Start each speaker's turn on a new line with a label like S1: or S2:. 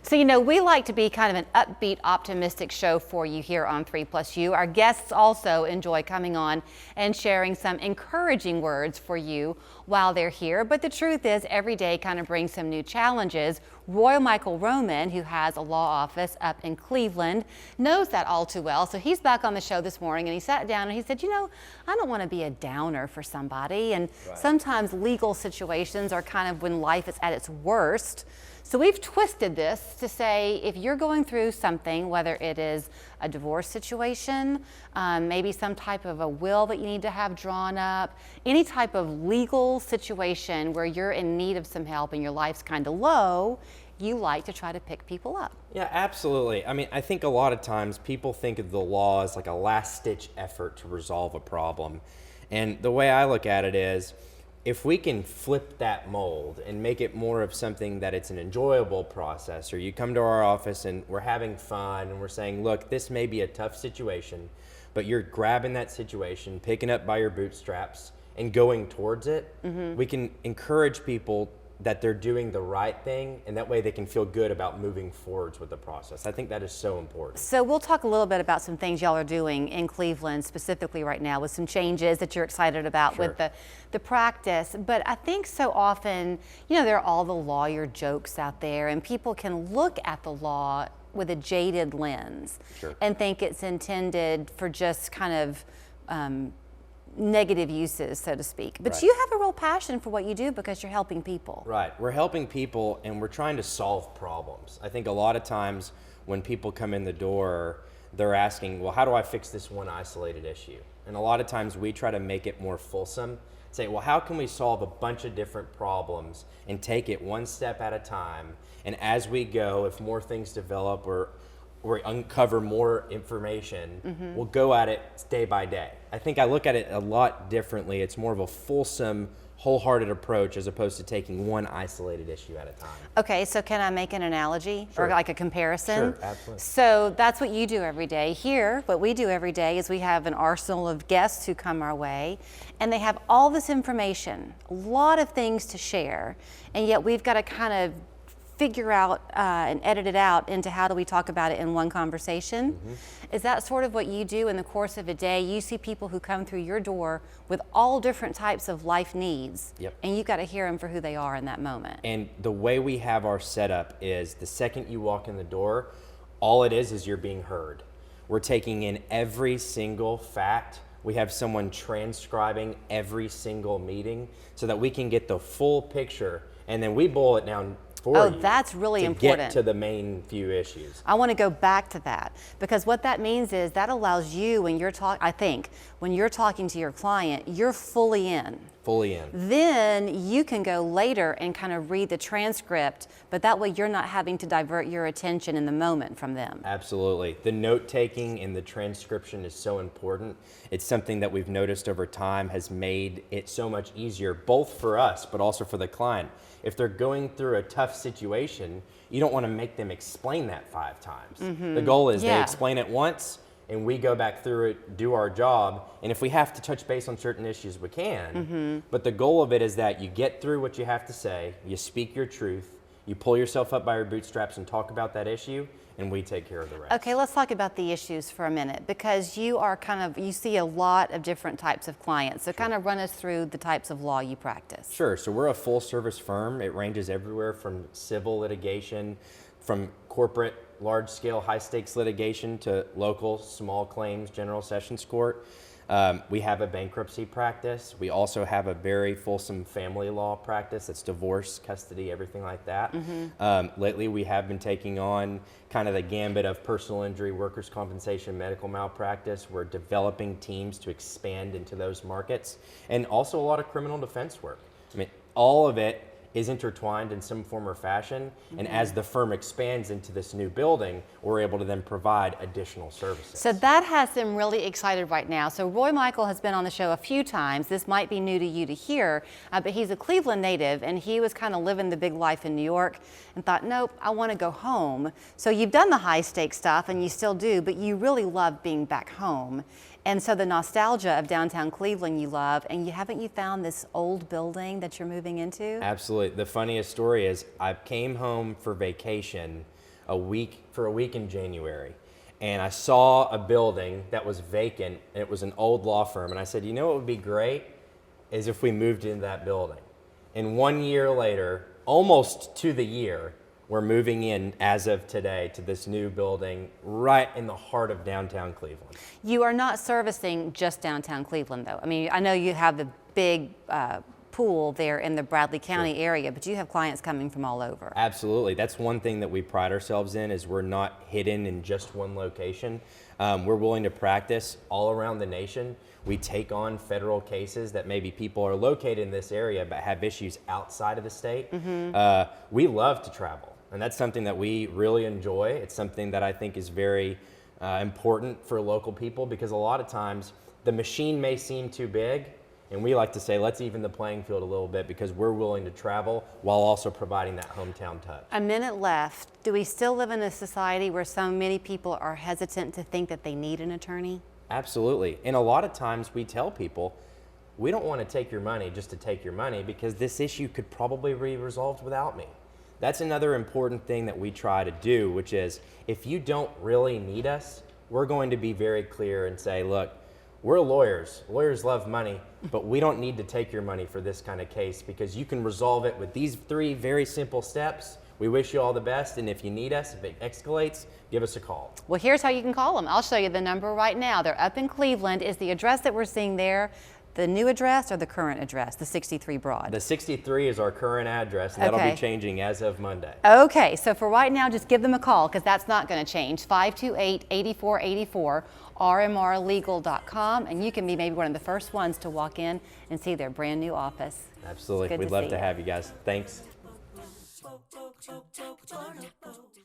S1: So, we like to be kind of an upbeat, optimistic show for you here on 3+U. Our guests also enjoy coming on and sharing some encouraging words for you while they're here. But the truth is, every day kind of brings some new challenges. Roy Michael Roman, who has a law office up in Cleveland, knows that all too well. So he's back on the show this morning and he sat down and he said, I don't want to be a downer for somebody. And sometimes legal situations are kind of when life is at its worst. So we've twisted this to say if you're going through something, whether it is a divorce situation, maybe some type of a will that you need to have drawn up, any type of legal situation where you're in need of some help and your life's kind of low, you like to try to pick people up.
S2: Yeah, absolutely. I mean, I think a lot of times people think of the law as like a last-ditch effort to resolve a problem. And the way I look at it is, if we can flip that mold and make it more of something that it's an enjoyable process, or you come to our office and we're having fun and we're saying, look, this may be a tough situation, but you're grabbing that situation, picking up by your bootstraps and going towards it, we can encourage people that they're doing the right thing, and that way they can feel good about moving forwards with the process. I think that is so important.
S1: So we'll talk a little bit about some things y'all are doing in Cleveland specifically right now with some changes that you're excited about with the practice. But I think so often, there are all the lawyer jokes out there, and people can look at the law with a jaded lens and think it's intended for just kind of negative uses, so to speak. But you have a real passion for what you do because you're helping people.
S2: Right. We're helping people and we're trying to solve problems. I think a lot of times when people come in the door, they're asking, well, how do I fix this one isolated issue? And a lot of times we try to make it more fulsome. Say, well, how can we solve a bunch of different problems and take it one step at a time? And as we go, if more things develop or uncover more information, we'll go at it day by day. I think I look at it a lot differently. It's more of a fulsome, wholehearted approach as opposed to taking one isolated issue at a time.
S1: Okay, so can I make an analogy or like a comparison?
S2: Sure, absolutely.
S1: So that's what you do every day. Here, what we do every day is we have an arsenal of guests who come our way, and they have all this information, a lot of things to share, and yet we've got to kind of figure out and edit it out into how do we talk about it in one conversation. Is that sort of what you do in the course of a day? You see people who come through your door with all different types of life needs, and you've got to hear them for who they are in that moment.
S2: And the way we have our setup is the second you walk in the door, all it is you're being heard. We're taking in every single fact. We have someone transcribing every single meeting so that we can get the full picture, and then we boil it down
S1: that's really important.
S2: Get to the main few issues.
S1: I want to go back to that because what that means is that allows you when you're when you're talking to your client, you're fully in.
S2: Fully in.
S1: Then you can go later and kind of read the transcript, but that way you're not having to divert your attention in the moment from them.
S2: Absolutely. The note taking and the transcription is so important. It's something that we've noticed over time has made it so much easier, both for us, but also for the client. If they're going through a tough situation, you don't want to make them explain that 5 times. The goal is they explain it once, and we go back through it, do our job, and if we have to touch base on certain issues, we can. But the goal of it is that you get through what you have to say, you speak your truth, you pull yourself up by your bootstraps and talk about that issue, and we take care of the rest.
S1: Okay, let's talk about the issues for a minute because you are you see a lot of different types of clients. So kind of run us through the types of law you practice.
S2: Sure, so we're a full service firm. It ranges everywhere from civil litigation, from corporate large-scale, high-stakes litigation to local, small claims, general sessions court. We have a bankruptcy practice. We also have a very fulsome family law practice that's divorce, custody, everything like that. Lately, we have been taking on kind of the gambit of personal injury, workers' compensation, medical malpractice. We're developing teams to expand into those markets, and also a lot of criminal defense work. I mean, all of it is intertwined in some form or fashion, and as the firm expands into this new building, we're able to then provide additional services.
S1: So that has them really excited right now. So Roy Michael has been on the show a few times. This might be new to you to hear, but he's a Cleveland native, and he was kind of living the big life in New York and thought, nope, I want to go home. So you've done the high stakes stuff, and you still do, but you really love being back home. And so the nostalgia of downtown Cleveland you love, and haven't you found this old building that you're moving into?
S2: Absolutely. The funniest story is I came home for vacation for a week in January, and I saw a building that was vacant, and it was an old law firm. And I said, you know what would be great is if we moved into that building. And 1 year later, almost to the year, we're moving in as of today to this new building right in the heart of downtown Cleveland.
S1: You are not servicing just downtown Cleveland, though. I mean, I know you have the big pool there in the Bradley County area, but you have clients coming from all over.
S2: Absolutely. That's one thing that we pride ourselves in, is we're not hidden in just one location. We're willing to practice all around the nation. We take on federal cases that maybe people are located in this area but have issues outside of the state. We love to travel, and that's something that we really enjoy. It's something that I think is very important for local people, because a lot of times the machine may seem too big, and we like to say, let's even the playing field a little bit, because we're willing to travel while also providing that hometown touch.
S1: A minute left. Do we still live in a society where so many people are hesitant to think that they need an attorney?
S2: Absolutely. And a lot of times we tell people, we don't want to take your money just to take your money, because this issue could probably be resolved without me. That's another important thing that we try to do, which is, if you don't really need us, we're going to be very clear and say, look, we're lawyers. Lawyers love money, but we don't need to take your money for this kind of case, because you can resolve it with these 3 very simple steps. We wish you all the best, and if you need us, if it escalates, give us a call.
S1: Well, here's how you can call them. I'll show you the number right now. They're up in Cleveland. Is the address that we're seeing there the new address or the current address, the 63 Broad?
S2: The 63 is our current address, and that'll be changing as of Monday.
S1: Okay, so for right now, just give them a call, because that's not going to change. 528-8484, rmrlegal.com, and you can be maybe one of the first ones to walk in and see their brand new office.
S2: Absolutely. We'd love to have you guys. Thanks.